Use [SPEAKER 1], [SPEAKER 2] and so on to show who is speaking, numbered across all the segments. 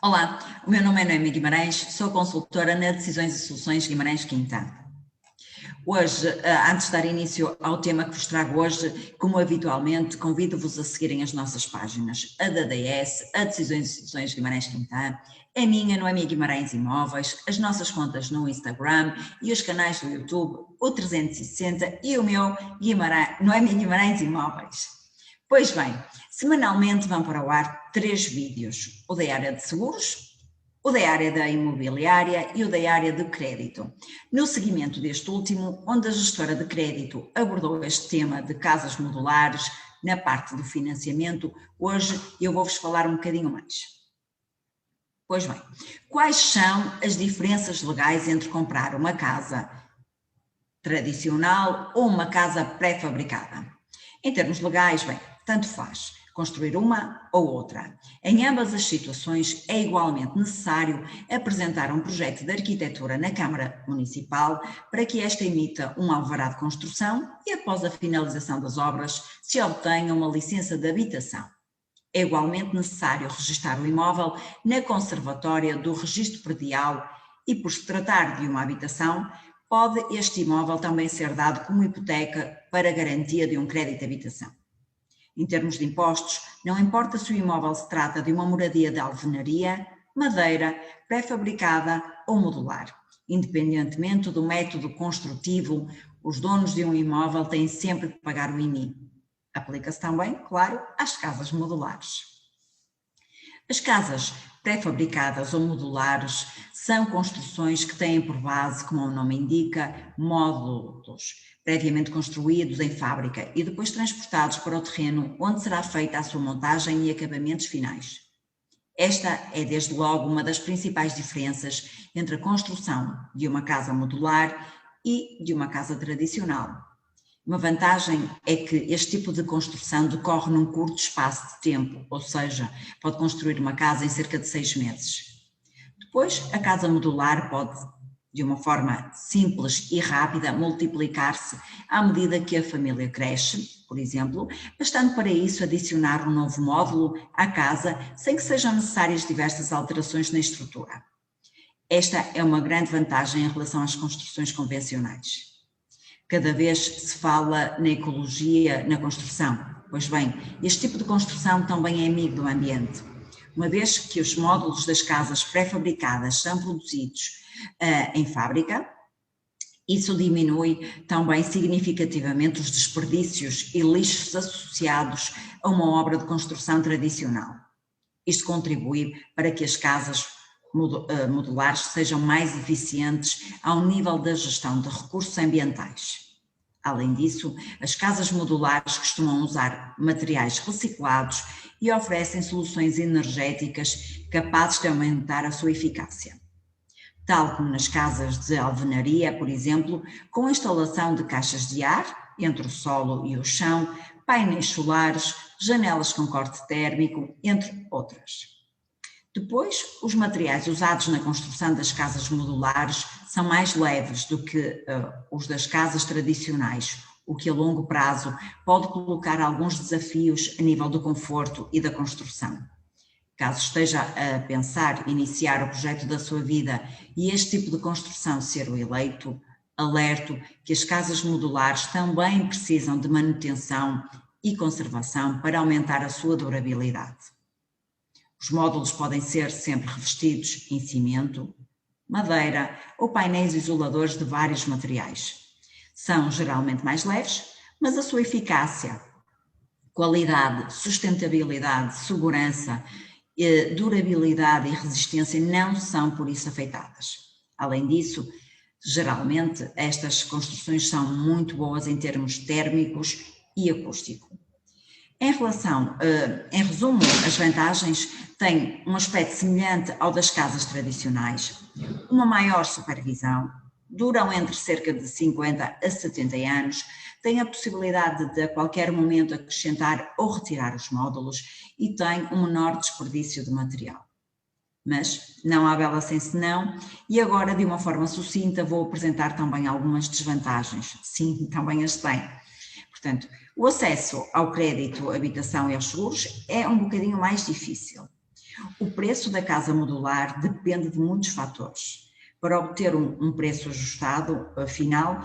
[SPEAKER 1] Olá, o meu nome é Noemi Guimarães, sou consultora na Decisões e Soluções Guimarães Quintana. Hoje, antes de dar início ao tema que vos trago hoje, como habitualmente, convido-vos a seguirem as nossas páginas, a da DS, a Decisões e Soluções Guimarães Quintana, a minha Noemi Guimarães Imóveis, as nossas contas no Instagram e os canais do YouTube, o 360 e o meu Noemi Guimarães Imóveis. Pois bem, semanalmente vão para o ar 3 vídeos, o da área de seguros, o da área da imobiliária e o da área de crédito. No seguimento deste último, onde a gestora de crédito abordou este tema de casas modulares na parte do financiamento, hoje eu vou-vos falar um bocadinho mais. Pois bem, quais são as diferenças legais entre comprar uma casa tradicional ou uma casa pré-fabricada? Em termos legais, bem, tanto faz construir uma ou outra. Em ambas as situações é igualmente necessário apresentar um projeto de arquitetura na Câmara Municipal para que esta emita um alvará de construção e após a finalização das obras se obtenha uma licença de habitação. É igualmente necessário registar o imóvel na Conservatória do Registro Predial e, por se tratar de uma habitação, pode este imóvel também ser dado como hipoteca para garantia de um crédito de habitação. Em termos de impostos, não importa se o imóvel se trata de uma moradia de alvenaria, madeira, pré-fabricada ou modular. Independentemente do método construtivo, os donos de um imóvel têm sempre que pagar o IMI. Aplica-se também, claro, às casas modulares. As casas pré-fabricadas ou modulares são construções que têm por base, como o nome indica, módulos previamente construídos em fábrica e depois transportados para o terreno onde será feita a sua montagem e acabamentos finais. Esta é desde logo uma das principais diferenças entre a construção de uma casa modular e de uma casa tradicional. Uma vantagem é que este tipo de construção decorre num curto espaço de tempo, ou seja, pode construir uma casa em cerca de 6 meses. Depois, a casa modular pode, de uma forma simples e rápida, multiplicar-se à medida que a família cresce, por exemplo, bastando para isso adicionar um novo módulo à casa sem que sejam necessárias diversas alterações na estrutura. Esta é uma grande vantagem em relação às construções convencionais. Cada vez se fala na ecologia na construção. Pois bem, este tipo de construção também é amigo do ambiente. Uma vez que os módulos das casas pré-fabricadas são produzidos em fábrica, isso diminui também significativamente os desperdícios e lixos associados a uma obra de construção tradicional. Isto contribui para que as casas modulares sejam mais eficientes ao nível da gestão de recursos ambientais. Além disso, as casas modulares costumam usar materiais reciclados e oferecem soluções energéticas capazes de aumentar a sua eficácia. Tal como nas casas de alvenaria, por exemplo, com a instalação de caixas de ar entre o solo e o chão, painéis solares, janelas com corte térmico, entre outras. Depois, os materiais usados na construção das casas modulares são mais leves do que os das casas tradicionais, o que a longo prazo pode colocar alguns desafios a nível do conforto e da construção. Caso esteja a pensar iniciar o projeto da sua vida e este tipo de construção ser o eleito, alerto que as casas modulares também precisam de manutenção e conservação para aumentar a sua durabilidade. Os módulos podem ser sempre revestidos em cimento, madeira ou painéis isoladores de vários materiais. São geralmente mais leves, mas a sua eficácia, qualidade, sustentabilidade, segurança, durabilidade e resistência não são por isso afetadas. Além disso, geralmente estas construções são muito boas em termos térmicos e acústico. Em resumo, as vantagens têm um aspecto semelhante ao das casas tradicionais, uma maior supervisão, duram entre cerca de 50 a 70 anos, têm a possibilidade de a qualquer momento acrescentar ou retirar os módulos e têm um menor desperdício de material. Mas não há bela sem senão, e agora de uma forma sucinta vou apresentar também algumas desvantagens. Sim, também as tem. Portanto, o acesso ao crédito, habitação e aos seguros é um bocadinho mais difícil. o preço da casa modular depende de muitos fatores. Para obter um preço ajustado final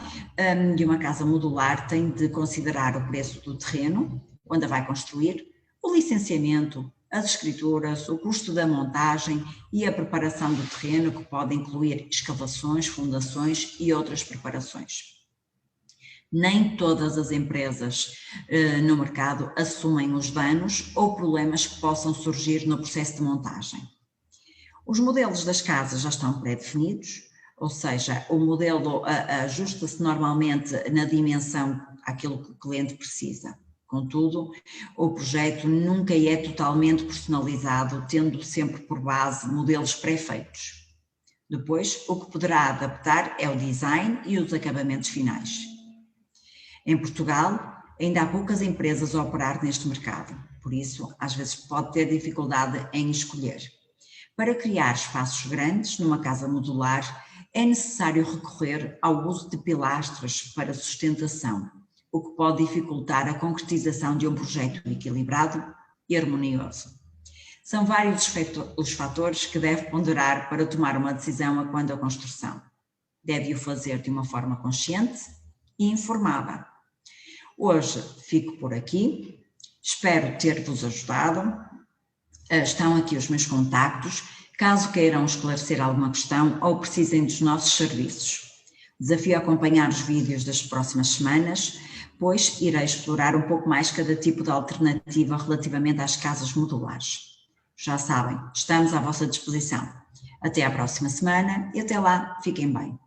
[SPEAKER 1] de uma casa modular, tem de considerar o preço do terreno, onde a vai construir, o licenciamento, as escrituras, o custo da montagem e a preparação do terreno, que pode incluir escavações, fundações e outras preparações. Nem todas as empresas no mercado assumem os danos ou problemas que possam surgir no processo de montagem. Os modelos das casas já estão pré-definidos, ou seja, o modelo ajusta-se normalmente na dimensão àquilo que o cliente precisa. Contudo, o projeto nunca é totalmente personalizado, tendo sempre por base modelos pré-feitos. Depois, o que poderá adaptar é o design e os acabamentos finais. Em Portugal, ainda há poucas empresas a operar neste mercado, por isso, às vezes pode ter dificuldade em escolher. Para criar espaços grandes numa casa modular, é necessário recorrer ao uso de pilastras para sustentação, o que pode dificultar a concretização de um projeto equilibrado e harmonioso. São vários os fatores que deve ponderar para tomar uma decisão quanto à construção. Deve o fazer de uma forma consciente e informada. Hoje fico por aqui, espero ter-vos ajudado. Estão aqui os meus contactos, caso queiram esclarecer alguma questão ou precisem dos nossos serviços. Desafio a acompanhar os vídeos das próximas semanas, pois irei explorar um pouco mais cada tipo de alternativa relativamente às casas modulares. Já sabem, estamos à vossa disposição. Até à próxima semana e até lá, fiquem bem.